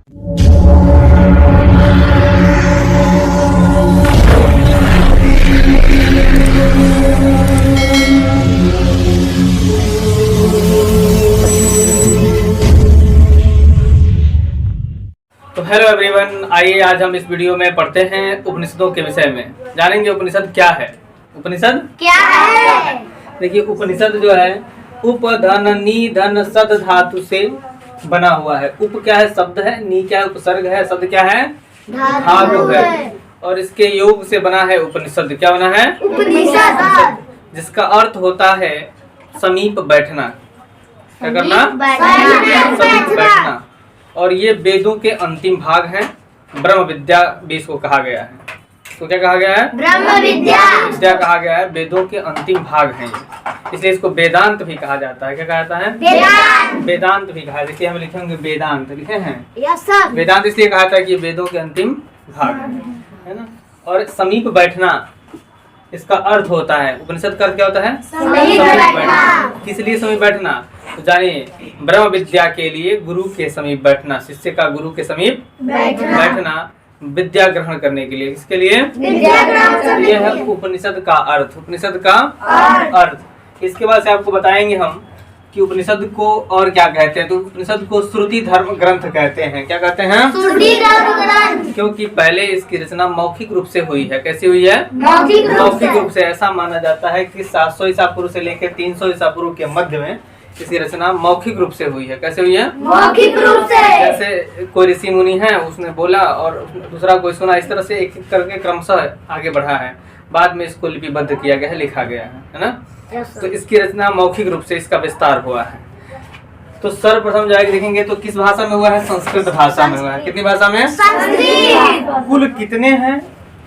तो hello everyone, आइए आज हम इस वीडियो में पढ़ते हैं उपनिषदों के विषय में। जानेंगे उपनिषद क्या है। उपनिषद क्या है? देखिए, उपनिषद जो है उप धन नी धन सद धातु से बना हुआ है। उप क्या है? शब्द है। नी क्या है? उपसर्ग है। सद क्या है? धातु है। और इसके योग से बना है उपनिषद। क्या बना है? उपनिषद, जिसका अर्थ होता है समीप बैठना। क्या करना? समीप बैठना। और ये वेदों के अंतिम भाग हैं। ब्रह्म विद्या भी इसको कहा गया है। तो क्या कहा गया है? ब्रह्म विद्या कहा गया है। वेदों के अंतिम भाग हैं, इसलिए इसको वेदांत भी कहा जाता है। क्या कहा जाता है? वेदांत भी कहा। देखिए, हम लिखेंगे वेदांत, लिखे हैं वेदांत इसलिए कहा था कि वेदों के अंतिम भाग है ना। और समीप बैठना इसका अर्थ होता है। उपनिषद का अर्थ क्या होता है? समीप बैठना। किस लिए समीप बैठना? तो जानिए, ब्रह्म विद्या के लिए गुरु के समीप बैठना, शिष्य का गुरु के समीप बैठना विद्या ग्रहण करने के लिए। किसके लिए? यह है उपनिषद का अर्थ। उपनिषद का अर्थ। इसके बाद से आपको बताएंगे हम कि उपनिषद को और क्या कहते हैं। तो उपनिषद को श्रुति धर्म ग्रंथ कहते हैं। क्या कहते हैं? श्रुति धर्म ग्रंथ। क्योंकि पहले इसकी रचना मौखिक रूप से हुई है। कैसी हुई है? मौखिक रूप से। ऐसा माना जाता है कि 700 ईसा पूर्व से लेकर 300 ईसा पूर्व के मध्य में इसकी रचना मौखिक रूप से हुई है। कैसे हुई है? मौखिक रूप से। जैसे कोई ऋषि मुनि है, उसने बोला और दूसरा कोई सुना, इस तरह से एक एक करके क्रमशः आगे बढ़ा है। बाद में इसको लिपिबद्ध किया गया है, लिखा गया है ना। तो इसकी रचना मौखिक रूप से इसका विस्तार हुआ है। तो सर्वप्रथम जाकर देखेंगे तो किस भाषा में हुआ है? संस्कृत भाषा में हुआ है। कितनी भाषा में? संस्कृत। कुल कितने हैं?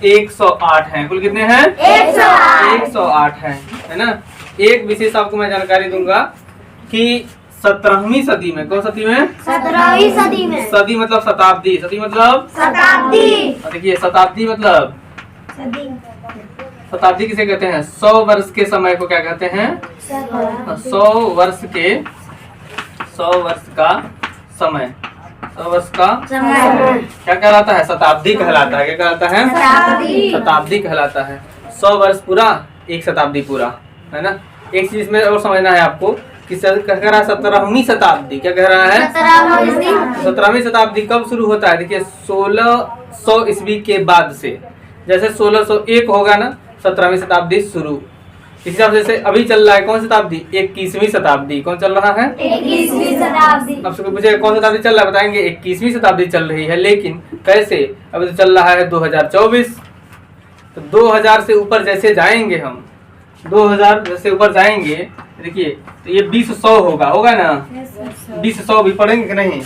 108 हैं। कुल कितने हैं? 108 है ना। एक विशेष आपको मैं जानकारी दूंगा कि 17वीं सदी में, कौन सदी में? 17वीं सदी में। सदी मतलब शताब्दी, सदी मतलब शताब्दी। देखिए, शताब्दी मतलब शताब्दी किसे कहते हैं? 100 वर्ष के समय को क्या कहते हैं? 100 वर्ष का समय। 100 वर्ष का क्या कहलाता है? शताब्दी कहलाता है। क्या कहलाता है? शताब्दी कहलाता है। 100 वर्ष पूरा, एक शताब्दी पूरा, है ना। एक चीज में और समझना है आपको कि कह रहा है 17वीं शताब्दी। क्या कह रहा है? 17वीं शताब्दी कब शुरू होता है? देखिए, 1600 ईस्वी के बाद से। जैसे 1601 होगा ना, 17वीं शताब्दी शुरू। इस हिसाब से अभी चल रहा है कौन शताब्दी? 21वीं शताब्दी। कौन चल रहा है? 21वीं शताब्दी। अब सबको पूछे कौन शताब्दी चल रहा है, बताएंगे 21वीं शताब्दी चल रही है। लेकिन कैसे? अभी तो चल रहा है 2024। तो 2000 से ऊपर जैसे जाएंगे हम, 2000 जैसे ऊपर जाएंगे, देखिए तो ये 2000 होगा ना। 2000 भी पढ़ेंगे कि नहीं?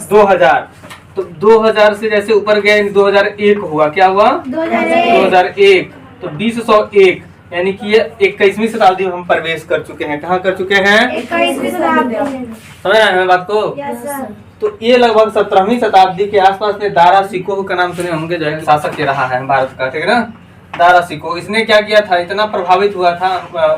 2000। तो 2000 से जैसे ऊपर गए 2001 हुआ। क्या हुआ? 2001। तो 2001 यानी कि ये 21वीं शताब्दी में हम प्रवेश कर चुके हैं। कहाँ कर चुके हैं? 21वीं शताब्दी। समझ रहे हैं बात को? तो ये लगभग 17वीं शताब्दी के आसपास में दारा सिकोह का नाम सुने होंगे, जो है शासक के रहा है भारत का, ठीक है ना। दारा सिकोह, इसने क्या किया था? इतना प्रभावित हुआ था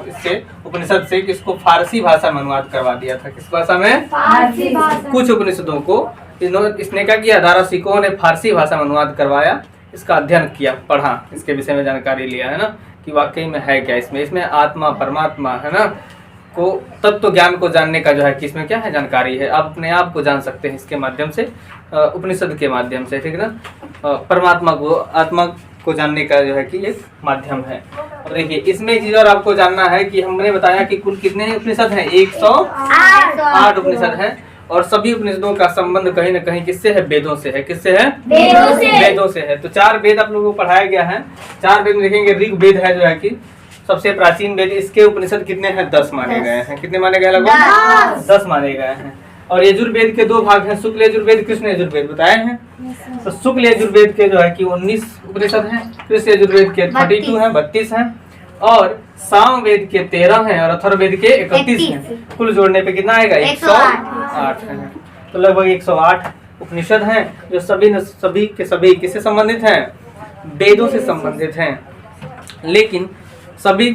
इससे, उपनिषद से, कि इसको फारसी भाषा में अनुवाद करवा दिया था। किस भाषा में? फारसी भाषा। कुछ उपनिषदों को इसने क्या किया? दारा सिकोह ने फारसी भाषा में अनुवाद करवाया। इसका अध्ययन किया, पढ़ा, इसके विषय में जानकारी लिया, है ना, कि वाकई में है क्या इसमें आत्मा परमात्मा, है ना, को तत्व ज्ञान को जानने का जो है कि इसमें क्या है जानकारी है। आप अपने आप को जान सकते हैं इसके माध्यम से, उपनिषद के माध्यम से, ठीक है ना। परमात्मा को, आत्मा को जानने का जो है कि एक माध्यम है। और देखिए, इसमें चीज और आपको जानना है कि हमने बताया कि कुल कितने उपनिषद हैं? 108 उपनिषद हैं। और सभी उपनिषदों का संबंध कहीं न कहीं किससे है? वेदों से है। किससे है? वेदों से है। तो 4 वेद आप लोगों को पढ़ाया गया है। 4 वेद में देखेंगे, ऋग वेद है जो है कि सबसे प्राचीन वेद। इसके उपनिषद कितने हैं? 10 माने गए हैं। कितने माने गए? लगभग 10 माने गए हैं। और यजुर्वेद के 2 भाग हैं, शुक्ल यजुर्वेद, कृष्ण यजुर्वेद बताए हैं। तो शुक्ल यजुर्वेद के जो है कि 19 उपनिषद हैं, कृष्ण यजुर्वेद के 32 हैं, 32 हैं, और सामवेद के 13 हैं, और अथर्ववेद के 31 हैं। कुल जोड़ने पे कितना आएगा? 108 है। तो लगभग 108 उपनिषद हैं, जो सभी के सभी किससे संबंधित हैं? वेदों से संबंधित हैं। लेकिन सभी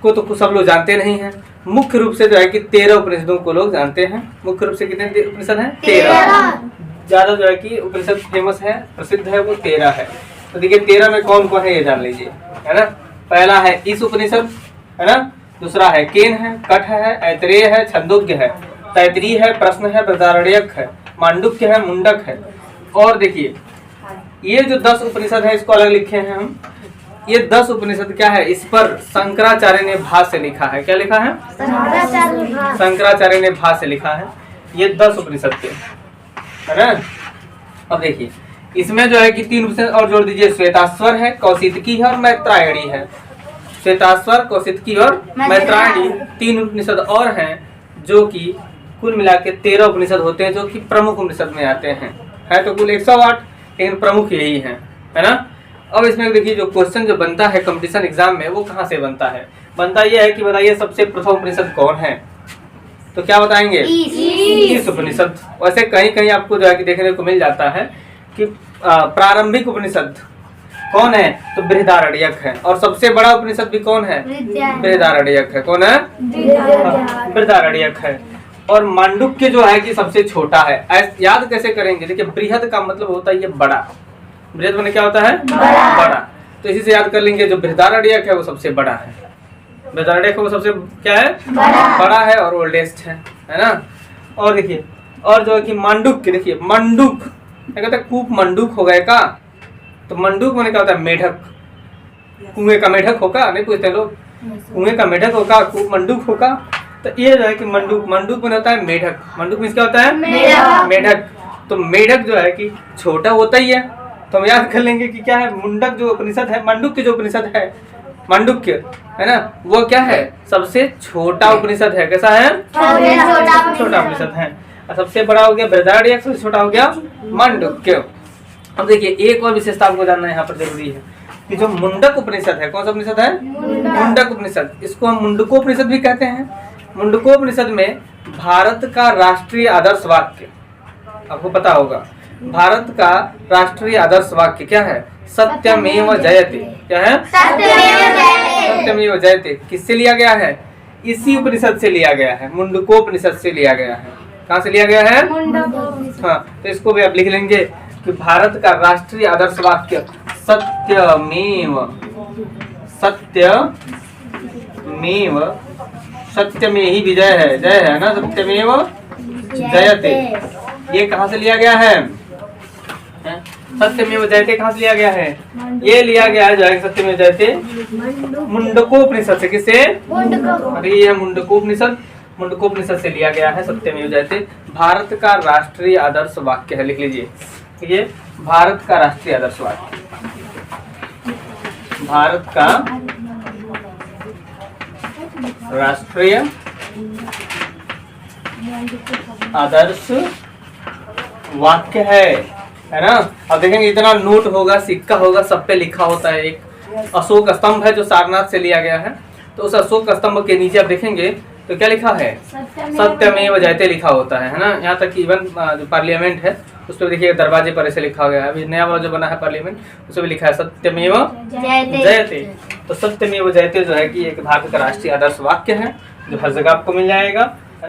को तो सब लोग जानते नहीं हैं। मुख्य रूप से जो है कि 13 उपनिषदों को लोग जानते हैं। मुख्य रूप से कितने उपनिषद हैं? 13। ज्यादा जो है कि उपनिषद फेमस है, प्रसिद्ध है, वो 13 है। तो देखिए 13 में कौन कौन है ये जान लीजिए, है ना। पहला है ईश उपनिषद, है ना। दूसरा है केन है, कठ है, ऐतरेय है, छंदोग्य है, तैतरीय है, प्रश्न है, बृहदारण्यक है, मांडुक्य है, मुंडक है। और देखिए ये जो 10 उपनिषद है इसको अलग लिखे हैं हम। ये 10 उपनिषद क्या है, इस पर शंकराचार्य ने भाष्य लिखा है। क्या लिखा है? शंकराचार्य ने भाष्य लिखा है ये 10 उपनिषद के, है ना। अब देखिए इसमें जो है कि 3 उपनिषद और जोड़ दीजिए, श्वेताश्वर है, कौशितकी है और मैत्रायणी है। श्वेताश्वर, कौशितकी और मैत्रायणी 3 उपनिषद और हैं जो कि कुल मिला के 13 उपनिषद होते हैं, जो कि प्रमुख उपनिषद में आते हैं। है तो कुल 108, लेकिन प्रमुख यही है ना। अब इसमें देखिए जो क्वेश्चन जो बनता है कंपटीशन एग्जाम में वो कहाँ से बनता है? बनता यह है कि बताइए सबसे प्रथम उपनिषद कौन है? तो क्या बताएंगे? ईश उपनिषद। वैसे कहीं कहीं आपको जो है कि देखने को मिल जाता है कि प्रारंभिक उपनिषद कौन है? तो बृहदारण्यक है। और सबसे बड़ा उपनिषद भी कौन है? बृहदारण्यक है। कौन है? बृहदारण्यक है। और मांडुक्य जो है कि सबसे छोटा है। याद कैसे करेंगे? देखिए बृहद का मतलब होता है ये बड़ा, बृहद मैंने क्या होता है? बड़ा। तो इसी से याद कर लेंगे जो बृहदारण्यक है वो सबसे बड़ा है। बृहदारण्यक वो सबसे क्या है? बड़ा है और ओल्डेस्ट है ना। और देखिए और जो है कि मांडुक्य, देखिए मंडूक क्या कहते हैं? कूप मंडूक हो गए का। तो मंडूक मैंने क्या होता है? मेढक। कुएं का मेढक होगा, नहीं पूछते लोग, कुएं का मेढक होगा, कूप मंडूक होगा। तो ये जो है कि मंडूक, मंडूक में होता है मेढक। मंडूक में क्या होता है? मेढक। तो मेढक जो है कि छोटा होता ही है, तो हम याद कर लेंगे कि क्या है? मुंडक जो उपनिषद है, मांडुक्य जो उपनिषद है, मांडुक्य है ना, वो क्या है? सबसे छोटा उपनिषद है। कैसा है? छोटा उपनिषद है। और सबसे बड़ा हो गया बृहदारण्यक, सबसे छोटा हो गया मांडुक्य। अब देखिए एक और विशेषता आपको जानना यहाँ पर जरूरी है कि जो मुंडक उपनिषद है, कौन सा उपनिषद है? मुंडक उपनिषद। इसको हम मुंडकोपनिषद भी कहते हैं। मुंडकोपनिषद में भारत का राष्ट्रीय आदर्श वाक्य, आपको पता होगा, भारत का राष्ट्रीय आदर्श वाक्य क्या है? सत्यमेव जयते। क्या है? सत्यमेव जयते। किससे लिया गया है? इसी उपनिषद से लिया गया है, मुंडकोपनिषद से लिया गया है। कहाँ से लिया गया है? हाँ, तो इसको भी आप लिख लेंगे कि भारत का राष्ट्रीय आदर्श वाक्य सत्यमेव, सत्यमेव, सत्य में ही विजय है, जय है ना, सत्यमेव जयते। ये कहाँ से लिया गया है? सत्यमेव जयते कहाँ से लिया गया है? ये लिया गया है जो है सत्यमेव जयते मुंडकोपनिषद से। किससे? अरे ये मुंडकोपनिषद, मुंडकोपनिषद से लिया गया है सत्यमेव जयते। भारत का राष्ट्रीय आदर्श वाक्य है, लिख लीजिए। ये भारत का राष्ट्रीय आदर्श वाक्य, भारत का राष्ट्रीय आदर्श वाक्य है ना। अब देखेंगे इतना नोट होगा, सिक्का होगा, सब पे लिखा होता है। एक अशोक स्तंभ है जो सारनाथ से लिया गया है, तो उस अशोक स्तंभ के नीचे आप देखेंगे तो क्या लिखा है? सत्यमेव जयते लिखा होता है ना। यहाँ तक कि इवन जो पार्लियामेंट है उस पर देखिए दरवाजे पर ऐसे लिखा गया है। अभी नया वाला जो बना है पार्लियामेंट उस पर लिखा है सत्यमेव जयते। तो सत्यमेव जयते जो है कि एक भारत का राष्ट्रीय आदर्श वाक्य है जो हर जगह आपको मिल जाएगा।